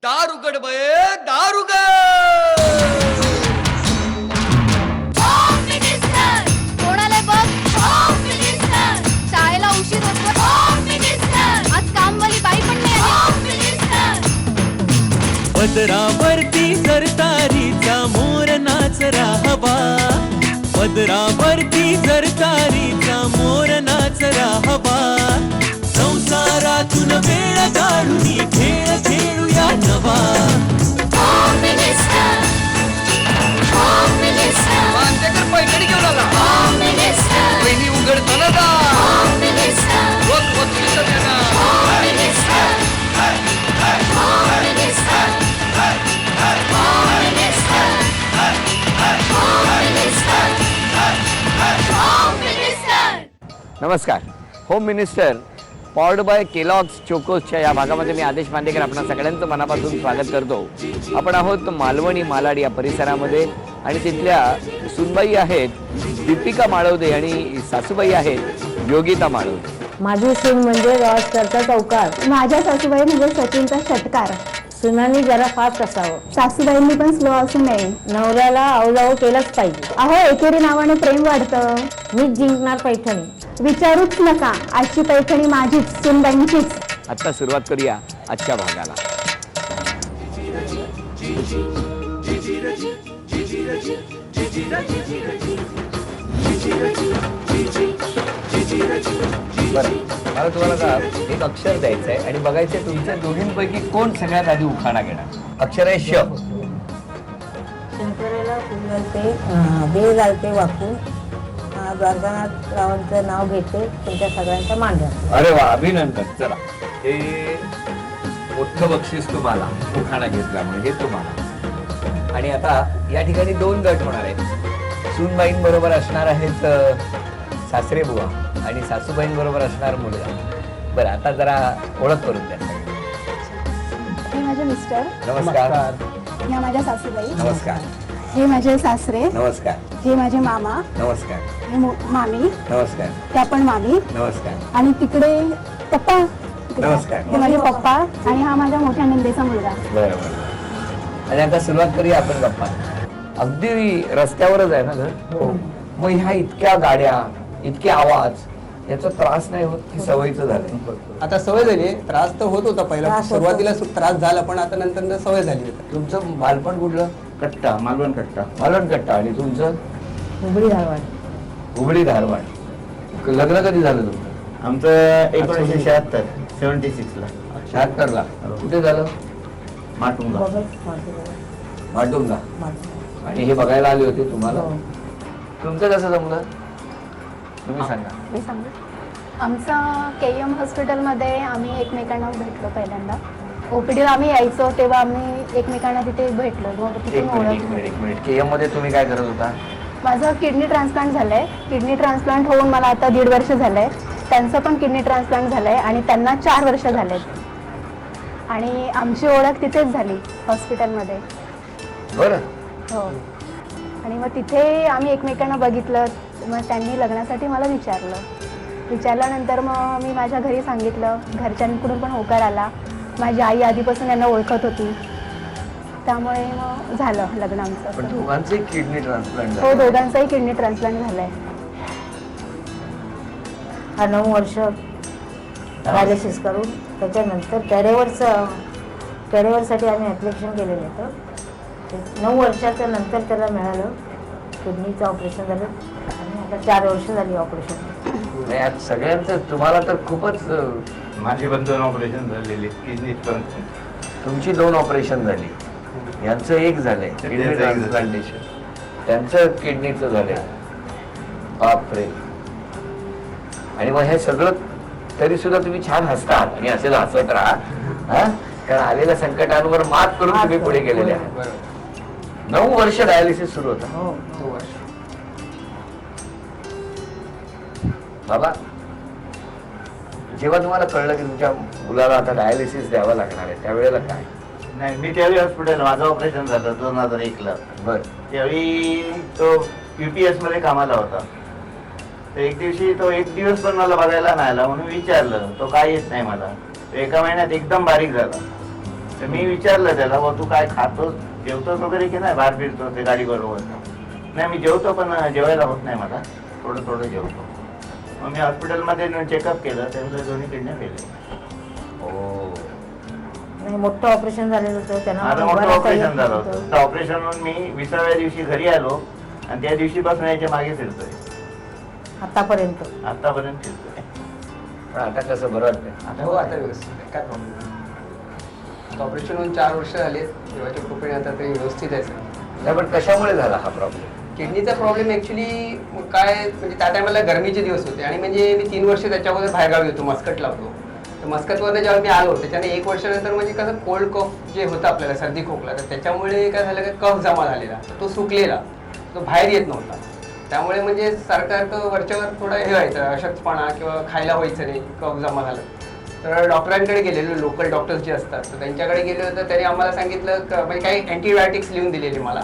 दार उघड बये, दार उघड. कोणाला बघ, शाळेला उशीर होतो. आज कामवाली बाई पण नाही आली. पदरावरती सरतारीचा मोर नाच राहावा, पदरावरती सरतारीचा मोर नाच राहावा. संसारातून वेळ काढून खेळ खेळूया नवा. मांजकर पैठणी घेऊन आला. पहिली उघडताना जा. रोज वस्तूचं देणार. नमस्कार. Home minister powered by Kellogg's चोकोसच्या या भागामध्ये मी आदेश मांदेकर आपणा सगळ्यांचं मनापासून स्वागत करतो. आपण आहोत मालवणी मालाड या परिसरामध्ये आणि तिथल्या सुनबाई आहेत दीपिका माळवदे आणि सासूबाई आहेत योगिता माळवदे. माझी सून म्हणजे गावस्करचा चौकार, माझ्या सासूबाई म्हणजे सचिनचा षटकार. सुनांनी जरा फास्ट असावं, सासूबाईंनी पण स्लो असू नये. नवऱ्याला आवजाऊ केलंच पाहिजे. अहो एकेरी नावाने प्रेम वाढतं. मीच जिंकणार पैठणी. विचारूच नका, आजची पैठणी माझीच, सुनबाईंचीच. आता सुरुवात करूया आजच्या भागाला. बरं, मला तुम्हाला का एक अक्षर द्यायचं आहे आणि बघायचं तुमच्या दोघींपैकी कोण सगळ्यात आधी उखाणा घेणार. अक्षर आहे श. शंकराला फुल घालते, बेल घालते वाकून, द्वारकानाथ रावांचं नाव घेते, तुमच्या सगळ्यांचा मान राखते. अरे वा, अभिनंदन. चला, हे मोठं बक्षीस तुम्हाला उखाणा घेतल्यामुळे, हे तुम्हाला. आणि आता या ठिकाणी दोन गट होणार आहेत. सूनबाईंबरोबर असणार आहेत सासरे बुवा आणि सासूबाईंबरोबर असणार मुलगा. बरं, आता जरा ओळख करून द्या. हे माझे मिस्टर, नमस्कार. ह्या माझ्या सासूबाई, नमस्कार. हे माझे सासरे, नमस्कार. हे माझे मामा, नमस्कार. हे मामी, नमस्कार. त्या पण मामी, नमस्कार. आणि तिकडे पप्पा, नमस्कार. हे माझे पप्पा, आणि हा माझ्या मोठ्या नंदेचा मुलगा. बरोबर. आणि आता सुरुवात करूया आपण गप्पा. अगदी रस्त्यावरच आहे ना घर. मग ह्या इतक्या गाड्या, इतके आवाज, याचा त्रास नाही होत की सवयीचं झालं? आता सवय झाली. त्रास तर होत होता पहिला, त्रास होतो. सुरुवातीला त्रास झाला, पण आता नंतर सवय झाली. तुमचं बालपण कुठलं? कट्टा, मालवण कट्टा. मालवण कट्टा. आणि तुमचं? हुबळी धारवाड. हुबळी धारवाड. लग्न कधी झालं तुमचं? आमचं 1976 76 ला 76 ला. कुठे झालं? माटुंगा. माटुंगा. आणि हे बघायला आले होते तुम्हाला? तुमचं कसं जमलं तुम्ही सांगा. मी सांगू, आमचा KM हॉस्पिटलमध्ये आम्ही एकमेकांना भेटलो पहिल्यांदा. OPDला आम्ही यायचो तेव्हा आम्ही एकमेकांना तिथे भेटलो. मग तिथून ओळख. KM मध्ये तुम्ही काय करत होता? माझं किडनी ट्रान्सप्लांट झालंय. किडनी ट्रान्सप्लांट होऊन मला आता 1.5 वर्ष झालंय. त्यांचं पण किडनी ट्रान्सप्लांट झालंय आणि त्यांना 4 वर्ष झालेत. आणि आमची ओळख तिथेच झाली हॉस्पिटलमध्ये. बरं. हो. आणि मग तिथे आम्ही एकमेकांना बघितलं. मग त्यांनी लग्नासाठी मला विचारल्यानंतर मग मी माझ्या घरी सांगितलं. घरच्यांकडून पण होकार आला. माझी आई आधीपासून यांना ओळखत होती, त्यामुळे मग झालं लग्न आमचं. पण दोघांचे किडनी ट्रान्सप्लांट हो, दोघांचाही किडनी ट्रान्सप्लांट झालाय. हा 9 वर्ष डायलिसिस करून त्याच्यानंतर कॅरेवरसाठी आम्ही ॲप्लिकेशन केलेलं होतं. 9 वर्षाच्या नंतर त्याला मिळालं. किडनीचं ऑपरेशन झालं आणि आता 4 वर्ष झाली ऑपरेशन. यात सगळ्यांचं तुम्हाला तर खूपच. माझी पण 2 ऑपरेशन झालेली किडनी पण. तुमची 2 ऑपरेशन झाली, यांचं एक झालंय किडनी ट्रान्सप्लांटेशन, त्यांचं किडनीचं झालंय. बापरे. आणि मग हे सगळं तरी सुद्धा तुम्ही छान हसतात आणि असेच हसत राहा. कारण आलेल्या संकटांवर मात करून तुम्ही पुढे गेलेले आहात. 9 वर्ष डायलिसिस सुरू होता. हो. बाबा, जेव्हा तुम्हाला कळलं की तुमच्या मुलाला आता डायलिसिस द्यावं लागणार आहे, त्यावेळेला काय? नाही, मी त्यावेळी हॉस्पिटल माझं ऑपरेशन झालं 2001 ला. बर. त्यावेळी तो UPS मध्ये कामाला होता. तर एक दिवशी तो 1 दिवस पण मला बघायला नाही आला. म्हणून विचारलं, तो काय येत नाही मला. तो 1 महिन्यात एकदम बारीक झाला. तर मी विचारलं त्याला बा तू काय खातोस जेवतोस वगैरे की नाही बाहेर फिरतो ते गाडी बरोबर नाही मी जेवतो पण जेवायला होत नाही मला थोडं थोडं जेवतो मग मी हॉस्पिटलमध्ये चेकअप केलं त्यामुळे दोन्ही किडन्या फेल हो नाही मोठं ऑपरेशन झालेलं होतं त्यांना माझं मोठं ऑपरेशन झालं होतं त्या ऑपरेशन होऊन मी 20व्या दिवशी घरी आलो आणि त्या दिवशीपासून याच्या मागे फिरतोय आतापर्यंत आतापर्यंत फिरतोय पण आता कसं बरं वाटतंय आता हो आता व्यवस्थित आहे, काय प्रॉब्लेम नाही. ऑपरेशन होऊन 4 वर्ष झाले देवाच्या कृपेने आता ते व्यवस्थित आहे सर. नाही पण कशामुळे झाला हा प्रॉब्लेम किडनीचा प्रॉब्लेम ऍक्च्युली काय म्हणजे त्या टायमाला गरमीचे दिवस होते आणि म्हणजे मी 3 वर्ष त्याच्या अगोदर बाहेरगावी होतो मस्कटला होतो तर मस्कटवरनं जेव्हा मी आलो त्याच्याने 1 वर्षानंतर म्हणजे कसं कोल्ड कफ जे होतं आपल्याला सर्दी खोकला तर त्याच्यामुळे काय झालं की कफ जमा झालेला तर तो सुकलेला तो बाहेर येत नव्हता त्यामुळे म्हणजे सारखं वरच्यावर थोडं हे व्हायचं अशक्तपणा किंवा खायला व्हायचं नाही कफ जमा झाला तर डॉक्टरांकडे गेलेलो लोकल डॉक्टर्स जे असतात तर त्यांच्याकडे गेलो तर त्यांनी आम्हाला सांगितलं म्हणजे काही अँटीबायोटिक्स लिहून दिलेले मला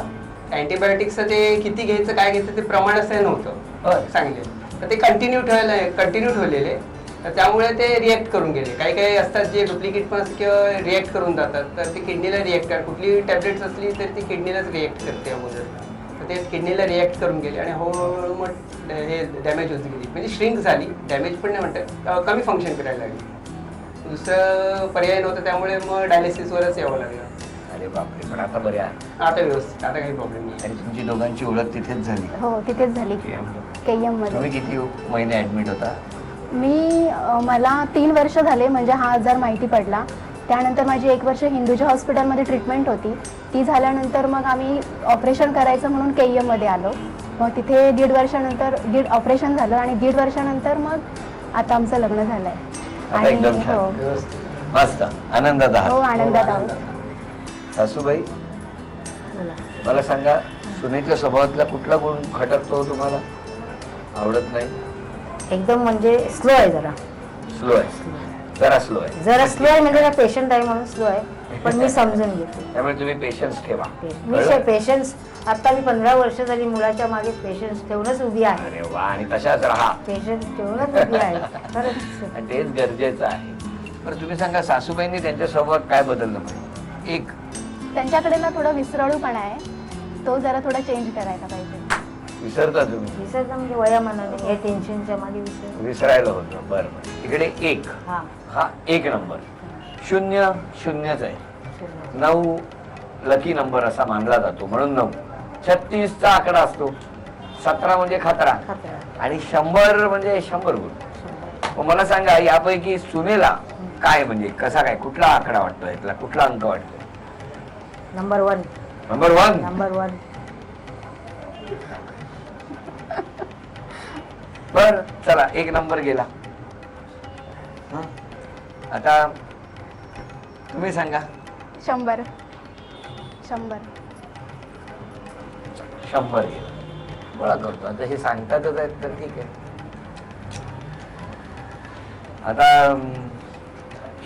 अँटीबायोटिक्सचं ते किती घ्यायचं काय घ्यायचं ते प्रमाण असं नव्हतं सांगितले तर ते कंटिन्यू ठेवलेले तर त्यामुळे ते रिॲक्ट करून गेले काही काही असतात जे डुप्लिकेट पण असतात किंवा रिॲक्ट करून जातात तर ते किडनीला रिॲक्ट कर कुठली टॅबलेट्स असली तर ती किडनीलाच रिॲक्ट करते अगोदर तर ते किडनीला रिॲक्ट करून गेले आणि हळूहळू मग हे डॅमेज होत गेली म्हणजे श्रिंक झाली डॅमेज पण नाही म्हणतात कमी फंक्शन करायला लागली दुसरं पर्याय नव्हतं त्यामुळे मग डायलिसिसवरच यावं लागलं अरे बापरे पण आता बरे आहे आता व्यवस्थित आता काही प्रॉब्लेम नाही आणि तुमची दोघांची ओळख तिथेच झाली हो तिथेच झाली KM मध्ये तुम्ही किती महिने ऍडमिट होता मला 3 वर्ष झाले म्हणजे हा आजार माहिती पडला त्यानंतर माझी 1 वर्ष हिंदूच्या हॉस्पिटलमध्ये ट्रीटमेंट होती ती झाल्यानंतर मग आम्ही ऑपरेशन करायचं म्हणून KM मध्ये आलो मग तिथे 1.5 वर्षानंतर ऑपरेशन झालं आणि 1.5 वर्षानंतर मग आता आमचं लग्न झालंय आता एकदम छान. हो मस्त आनंदात हो आहात आनंदात आहोत सासूबाई बोला. मला सांगा सुनेच्या स्वभावातला कुठला गुण खटकतो तुम्हाला आवडत नाही एकदम म्हणजे स्लो आहे जरा स्लो आहे जरा स्लो आहे जरा स्लो आहे म्हणजे पेशंट आहे म्हणून स्लो आहे पण मी समजून घेते त्यामुळे तुम्ही पेशन्स ठेवा मी पेशन्स आता मी 15 वर्ष झाली मुलाच्या मागे पेशन्स ठेवूनच उभी आहे अरे वा आणि तशाच राहा पेशन्स ठेवूनच उभी आहे खरंच आणि तेच गरजेचं आहे पण तुम्ही सांगा सासूबाईंनी त्यांच्या स्वभावात काय बदललं पाहिजे एक त्यांच्याकडे ना थोडा विसरळूपणा आहे तो जरा थोडा चेंज करायला पाहिजे विसरता तुम्ही विसरता म्हणजे वयामानाने हे टेन्शनच्या मागे विसरायला होतं बरं बरं इकडे 1 हा हा 1 नंबर 0 0च आहे 9 लकी नंबर असा मानला जातो म्हणून 9 36 चा आकडा असतो 17 म्हणजे खतरा खतरा. आणि 100 म्हणजे 100 गुण मग मला सांगा यापैकी सुनेला काय म्हणजे कसा काय कुठला आकडा वाटतो यातला कुठला अंक वाटतो नंबर 1 नंबर 1 नंबर 1 बर चला 1 नंबर गेला हं? आता तुम्ही सांगा 100 100 गेला गोळा करतो आता हे सांगतातच आहेत तर ठीक आहे आता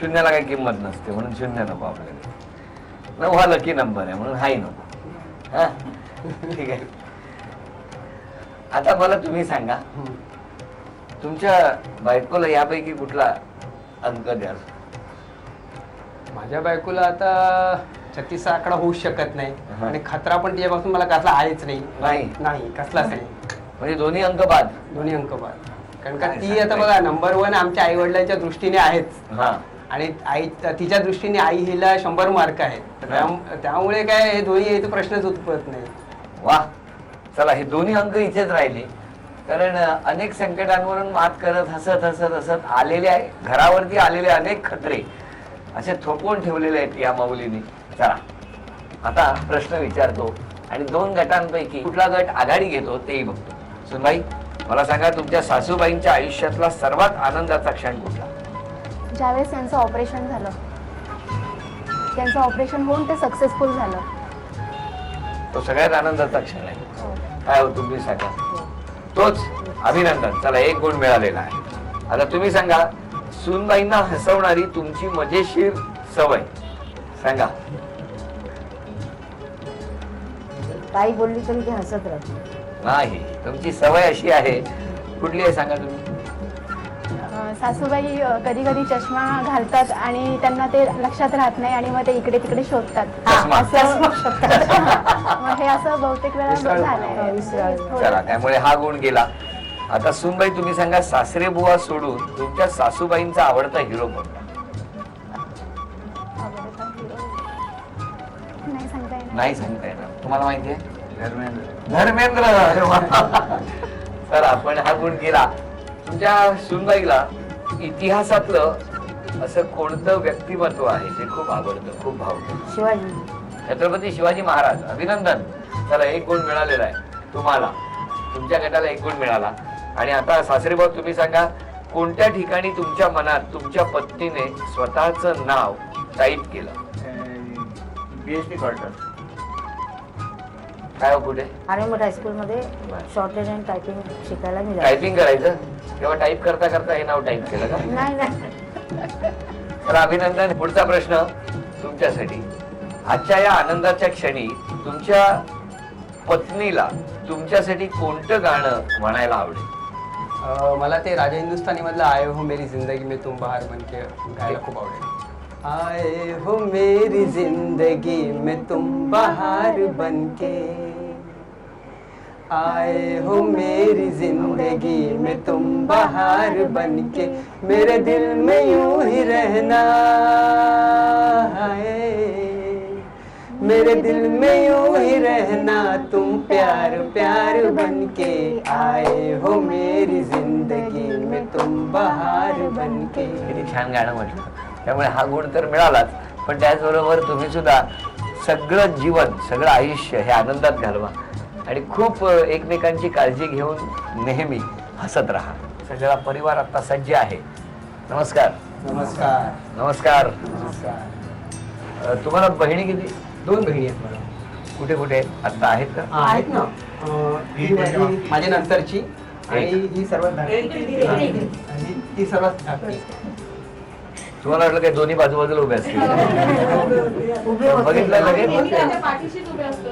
0ला काही किंमत नसते म्हणून 0 नको आपल्याला 9 हा लकी नंबर आहे म्हणून हाही नको हा ठीक आहे आता मला तुम्ही सांगा तुमच्या बायकोला यापैकी कुठला अंक द्याल माझ्या बायकोला आता 36 आकडा होऊ शकत नाही हा. आणि खतरा पण तिच्यापासून मला कसला आहेच नाही नाही कसलाच नाही म्हणजे दोन्ही अंक बाद दोन्ही अंक बाद कारण का काय ती आता सांगताय? बघा नंबर 1 आमच्या आई वडिलांच्या दृष्टीने आहेच हा आणि आई तिच्या दृष्टीने आई हिला 100 मार्क आहेत तर त्यामुळे काय हे दोन्ही याचा प्रश्नच उत्पन्न नाही वा चला हे दोन्ही अंक इथेच राहिले कारण अनेक संकटांवरून मात करत हसत हसत हसत आलेले आहे घरावरती आलेले अनेक खतरे असे थोपवून ठेवलेले आहेत या माऊलीने चला आता प्रश्न विचारतो आणि 2 गटांपैकी कुठला गट आघाडी घेतो तेही बघतो सुनबाई मला सांगा तुमच्या सासूबाईंच्या आयुष्यातला सर्वात आनंदाचा क्षण कुठला ज्यावेळेस त्यांचं ऑपरेशन झालं त्यांचं ऑपरेशन होऊन ते सक्सेसफुल झालं तो सगळ्यात आनंदाचा क्षण आहे काय हो तुम्ही सांगा तोच अभिनंदन चला 1 गुण मिळालेला आहे आता तुम्ही सांगा सूनबाईंना हसवणारी तुमची मजेशीर सवय सांगा काही बोलली तरी ते हसत राहते नाही तुमची सवय अशी आहे कुठली आहे सांगा तुम्ही सासूबाई कधी कधी चष्मा घालतात आणि त्यांना ते लक्षात राहत नाही आणि मग ते इकडे तिकडे शोधतात. चष्मा. मग हे असं बहुतेक वेळा झालंय. चला, त्यामुळे हा गुण गेला. आता सुनबाई तुम्ही सांगा, सासरे बुवा सोडून तुमच्या सासूबाईंचा आवडता हिरो कोणता? नाही सांगता येणार. नाही सांगता येणार. तुम्हाला माहिती आहे? धर्मेंद्र. धर्मेंद्र. अरे वा. तर आपण हा गुण केला. तुमच्या सुनबाईला इतिहासातलं असं कोणतं व्यक्तिमत्व आहे जे खूप आवडतं, खूप भावतं? शिवाजी. छत्रपती शिवाजी महाराज. अभिनंदन. चला, एक गुण मिळालेला आहे तुम्हाला. तुमच्या गटाला एक गुण मिळाला. आणि आता सासरेभाऊ तुम्ही सांगा, कोणत्या ठिकाणी तुमच्या मनात तुमच्या पत्नीने स्वतःचं नाव टाईप केलं? PhD quarter. काय हो कुठे? आर्यमठ हायस्कूलमध्ये शॉर्टहँड आणि टायपिंग शिकायला मी जायचे. टायपिंग करायचं तेव्हा टाईप करता करता हे नाव टाईप केलं का? नाही नाही. तर अभिनंदन. पुढचा प्रश्न तुमच्यासाठी. आजच्या या आनंदाच्या क्षणी तुमच्या पत्नीला तुमच्यासाठी कोणतं गाणं म्हणायला आवडेल? मला ते राजा हिंदुस्तानी मधलं आए हो मेरी जिंदगी में तुम बहार बनके गायला खूप आवडेल. आए हो मेरी जिंदगी में तुम बहार बनके, आए हो मेरी जिंदगी में तुम बहार बनके, मेरे दिल में यूं ही रहना है, मेरे दिल में यूं ही रहना, तुम प्यार प्यार बनके, आए हो मेरी जिंदगी में तुम बहार बनके. किती छान गाणं म्हटलं. त्यामुळे हा गुण तर मिळालाच, पण त्याचबरोबर तुम्ही सुद्धा सगळं जीवन, सगळं आयुष्य हे आनंदात घालवा आणि खूप एकमेकांची काळजी घेऊन नेहमी हसत राहा. सगळा परिवार आता सज्ज आहे. नमस्कार. नमस्कार. नमस्कार. नमस्कार. तुम्हाला बहिणी किती? 2 बहिणी आहेत मला. कुठे कुठे आता आहेत का? आहेत ना. ही माझ्या नंतरची आणि ही सर्वात धाकटी आणि ती सर्वात धाकटी. तुम्हाला वाटलं काय दोन्ही बाजूबाजूला उभे असतील? उभे होते. बघितलं लगेच?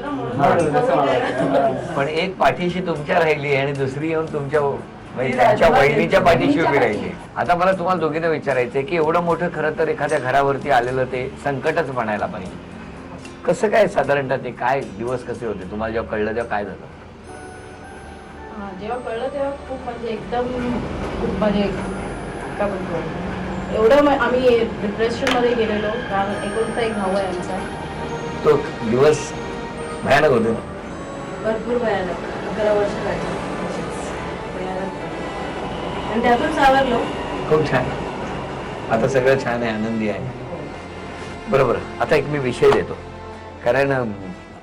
म्हणून असं मला वाटतं. पण एक पाठीशी तुमच्या राहिली आणि दुसरी येऊन तुमच्या म्हणजे त्यांच्या बहिणीच्या पाठीशी उभी राहिली. आता मला तुम्हाला दोघींना विचारायचंय की एवढं मोठं खरं तर एखाद्या घरावरती आलेलं ते संकटच म्हणायला पाहिजे. कसं काय साधारणतः ते काय दिवस कसे होते तुम्हाला जेव्हा कळलं तेव्हा काय झालं? जेव्हा कळलं तेव्हा खूप म्हणजे एकदम खूप म्हणजे काय म्हणतो एवढं आम्ही डिप्रेशनमध्ये गेलेलो. कारण एकुलता एक भाऊ आहे आमचा. तो दिवस भयानक होते. भरपूर भयानक. 11 वर्ष लागली भयानक. आणि त्यातून सावरलो. खूप छान. आता सगळं छान आहे, आनंदी आहे. बरोबर. आता एक मी विषय देतो कारण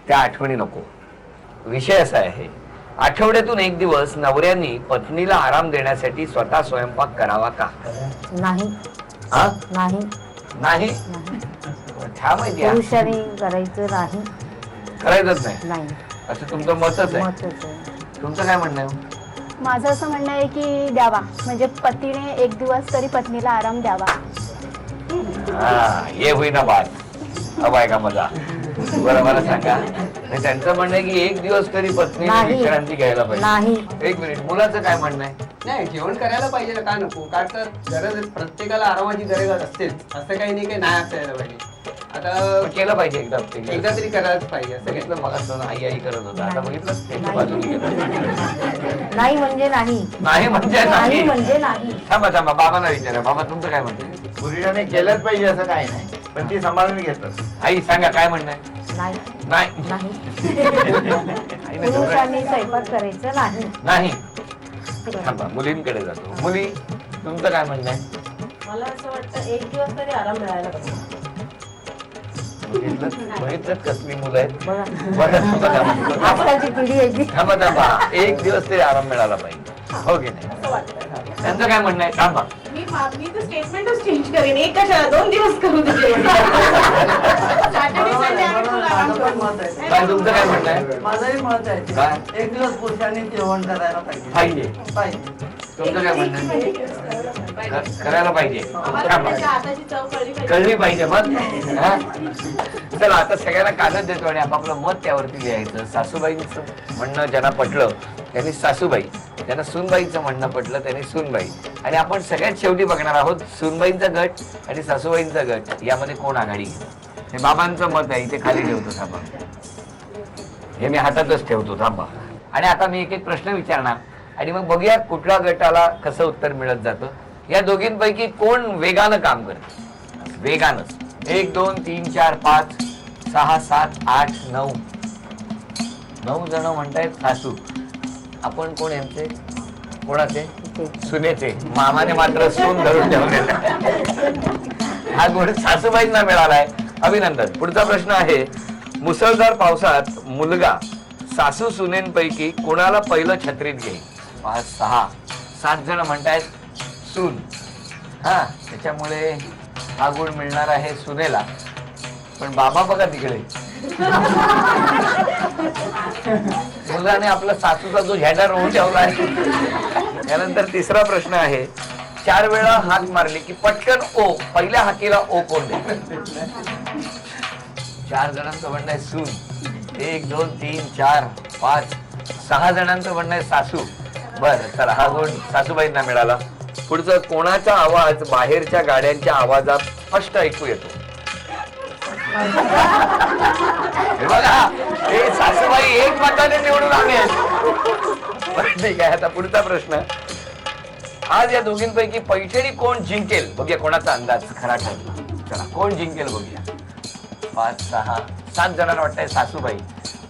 त्या आठवणी नको. विषय असा आहे, आठवड्यातून एक दिवस नवऱ्यांनी पत्नीला आराम देण्यासाठी स्वतः स्वयंपाक करावा का? नाही. हा? नाही. नाही. ठाम आहे त्या. पुरुषाने करायचं नाही. करायचंच नाही नाही. असं तुमचं मतच आहे. मतच आहे. तुमचं काय म्हणणं आहे? माझं असं म्हणणं आहे की द्यावा, म्हणजे पतीने एक दिवस तरी पत्नीला आराम द्यावा. हा, ये होईना बात. हवाय का मजा? बरं, मला सांगा. नाही, त्यांचं म्हणणं आहे की एक दिवस तरी पत्नीने नाही. विश्रांती घ्यायला पाहिजे. नाही. एक मिनिट, मुलाचं काय म्हणणं आहे? नाही, जेवण करायला पाहिजे ना, का नको? कारण तर गरज प्रत्येकाला आरामाची गरज असतेच. असं काही नाही काही नाही असायला पाहिजे. आता पण केलं पाहिजे एकदा. एकदा तरी करायलाच पाहिजे. असं काही बघितलं मला असं आई आई करत होता. आता बघितलं त्याच्या बाजूने गेलं. नाही म्हणजे नाही. नाही म्हणजे नाही नाही. म्हणजे नाही. थांबा थांबा, बाबांना विचारा. बाबा तुमचं काय म्हणणं आहे? पुरुषाने केलंच पाहिजे असं काही नाही, पण ती सांभाळून घेतात. आई सांगा काय म्हणणं आहे? नाही. नाही. नाही. आईने जवळ- पुरुषांनी स्वयंपाक करायचं नाही. नाही. थांबा, मुलींकडे जातो. मुली, तुमचं काय म्हणणं आहे? मला असं वाटतं एक दिवस तरी आराम मिळायला पाहिजे. बघितलं कसली मुलं आहेत. बघा. बरं, थांबा. आजकालची पिढी आहे ती. थांबा थांबा, एक दिवस तरी आराम मिळाला पाहिजे. हो की नाही? असं वाटतं. त्यांचं काय म्हणणं आहे? थांबा. मी तर स्टेटमेंटच चेंज करेन. एक कशाला 2 दिवस करू दे जेवण. सॅटर्डे संडे आम्ही full आराम करू. काय तुमचं काय म्हणणं आहे? माझंही मत आहे. काय? एक दिवस पुरुषांनी जेवण करायला पाहिजे. पाहिजे. तुमचं काय म्हणणं आहे? करायला पाहिजे. आम्हाला थांबा. त्याच्या हाताची चव कळली पाहिजे. कळली पाहिजे मग. हा? चला, आता सगळ्यांना कागद देतो आणि आपापलं मत त्यावरती लिहायचं. सासूबाईंचं म्हणणं ज्यांना पटलं त्यांनी सासूबाई, त्यांना सूनबाईचं म्हणणं पडलं, त्याने सूनबाई. आणि आपण सगळ्यात शेवटी बघणार आहोत सूनबाईंचा गट आणि सासूबाईंचा गट यामध्ये कोण आघाडी घेईल. हे बाबांचं मत आहे, इथे खाली ठेवतो थांबा, हे मी हातातच ठेवतो थांबा. आणि आता मी एक एक प्रश्न विचारणार आणि मग बघूया कुठल्या गटाला कसं उत्तर मिळत जातं. या दोघींपैकी कोण वेगानं काम करते, वेगानंच. 1 2 3 4 5 6 7 8 9 9 जण म्हणतायत सासू. आपण कोण यांचे, कोणाचे, सुनेचे. मामाने मात्र सून धरून ठेवलेला. हा गुण सासूबाईंना मिळालाय, अभिनंदन. पुढचा प्रश्न आहे, मुसळधार पावसात मुलगा सासू सुनेंपैकी कोणाला पहिलं छत्रीत घेईल. 5 6 7 जण म्हणतायत सून. हा, त्याच्यामुळे हा गुण मिळणार आहे सुनेला. पण बाबा बघा तिकडे, मुलाने आपला सासूचा जो झेंडा रोवून ठेवला आहे. त्यानंतर तिसरा प्रश्न आहे, 4 वेळा हाक मारली की पटकन ओ, पहिल्या हाकीला ओ कोण दे. 4 जणांचं म्हणणं आहे सून. 1 2 3 4 5 6 जणांचं म्हणणं आहे सासू. बरं, चला हा गुण सासूबाईंना मिळाला. पुढचं, कोणाचा आवाज बाहेरच्या गाड्यांच्या आवाजात स्पष्ट ऐकू येतो. हे बघा, हे सासूबाई एक मताने निवडून आले. ठीक आहे, आता पुढचा प्रश्न, आज या दोघींपैकी पैठणी कोण जिंकेल बघूया. कोणाचा अंदाज खरा ठरला. चला, कोण जिंकेल बघूया. 5 6 7 जणांना वाटतंय सासूबाई.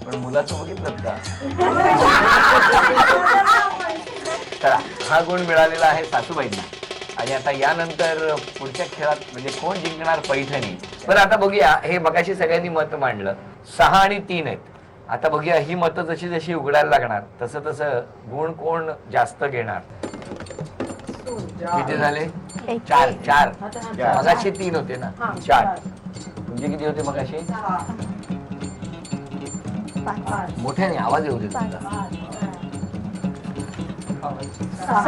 पण मुलाचं बघितलं का. चला, हा गुण मिळालेला आहे सासूबाईंना. आणि आता यानंतर पुढच्या खेळात म्हणजे कोण जिंकणार पैठणी. बरं, आता बघूया, हे बघाशी सगळ्यांनी मत मांडलं. 6 आणि 3 आहेत. आता बघूया ही मतं जशी जशी उघडायला लागणार तसं तसं गुण कोण जास्त घेणार. किती झाले. 4 4 मगाशी 3 होते ना. 4 तुमचे किती होते मगाशी. मोठ्याने आवाज येऊ दे तुमचा. 6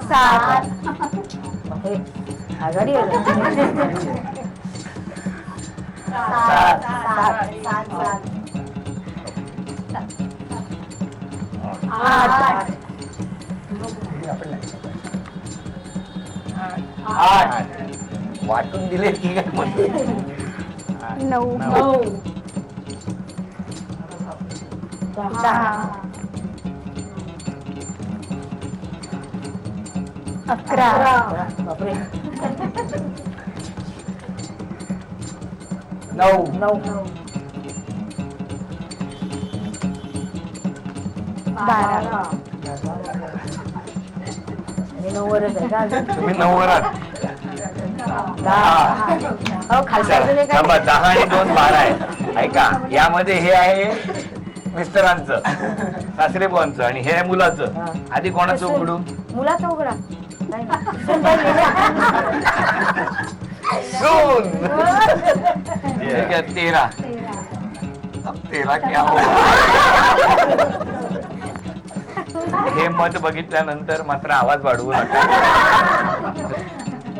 7 आघाडी 7 8 वाटून दिले की काय म्हणतो. 9 10 11 बापरे 9 12 9वरच आहे का. तुम्ही 9 वर आहात. 10 खालच्या बाजूला काय. 10 आणि 2 12 आहे. ऐका, यामध्ये हे आहे मिस्टरांचं, सासरे बुवांचं, आणि हे आहे मुलाचं. आधी कोणाचं उघडू. मुलाचं उघडा. नाही, सून. ठीक आहे, 13. अब 13 क्या होगा. हे मत बघितल्यानंतर मात्र आवाज वाढवू नका.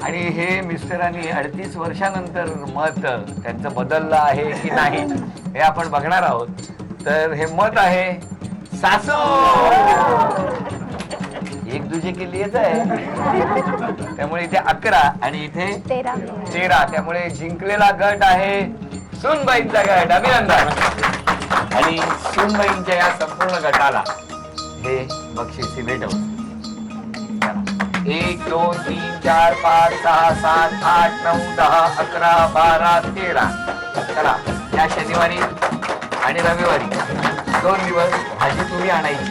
आणि हे मिस्टरांनी 38 वर्षानंतर मत त्यांचं बदललं आहे की नाही हे आपण बघणार आहोत. तर हे मत आहे सासू. एक दुजे के लिएच आहे. त्यामुळे इथे 11 आणि इथे 13. त्यामुळे जिंकलेला गट आहे सूनबाईंचा गट. अभिनंदन. आणि सूनबाईंच्या या संपूर्ण गटाला हे बक्षीस भेटवलं. 1 2 3 4 5 6 7 8 9 10 11 12 13. चला, या शनिवारी आणि रविवारी 2 दिवस भाजी तुम्ही आणायची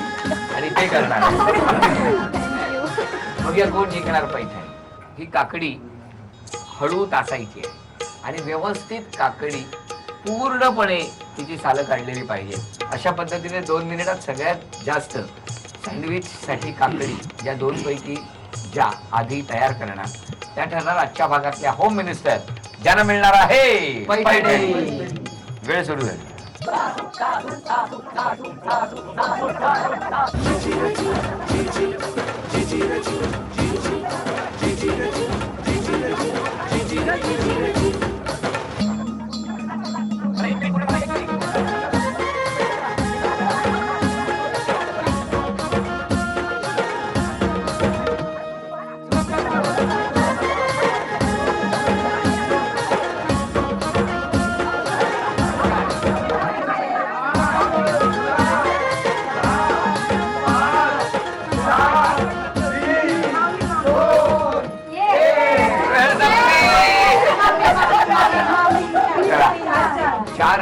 आणि ते करणार. मग या कोण जिंकणार पैठणी. ही काकडी हळू तासायची आहे आणि व्यवस्थित काकडी पूर्णपणे तिची सालं काढलेली पाहिजे. अशा पद्धतीने 2 मिनिटात सगळ्यात जास्त सँडविच साठी काकडी या 2 पैकी ज्या आधी तयार करणार त्या ठरणार आजच्या भागातल्या होम मिनिस्टर, ज्यांना मिळणार आहे पैठणी. वेळ सुरू झाली.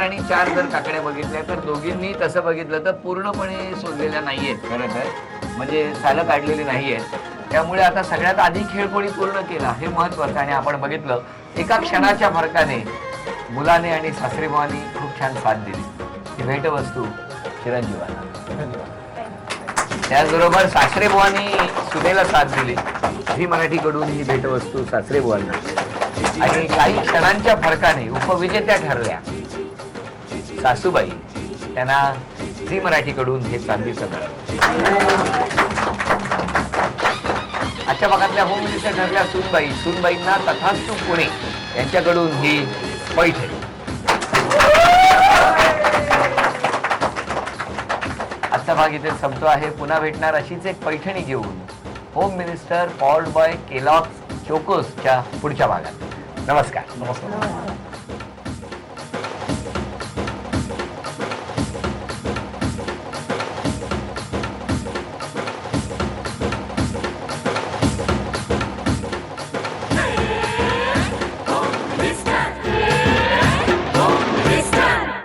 आणि 4 जर काकड्या बघितल्या तर दोघींनी तसं बघितलं तर पूर्णपणे सोडलेल्या नाहीयेत खरं तर, म्हणजे सालं काढलेली नाहीयेत. त्यामुळे आता सगळ्यात आधी खेळ कोणी पूर्ण केला हे महत्वाचं. आणि आपण बघितलं एका क्षणाच्या फरकाने मुलाने आणि सासरेबुवांनी खूप छान साथ दिली. ही भेटवस्तू चिरंजीवाला. त्याचबरोबर सासरेबुवांनी सुनेला साथ दिली. झी मराठीकडून ही भेटवस्तू सासरेबुवांना. आणि काही क्षणांच्या फरकाने उपविजेत्या ठरल्या सासूबाई, त्यांना झी मराठीकडून हे चांदीचं मिळालं. आजच्या भागातल्या होम मिनिस्टर ठरल्या सूनबाई. सूनबाईंना तथास्तु पुणे यांच्याकडून ही पैठणी. आजचा भाग इथे संपतो आहे. पुन्हा भेटणार अशीच एक पैठणी घेऊन home minister powered by Kellogg's चोकोसच्या पुढच्या भागात. नमस्कार.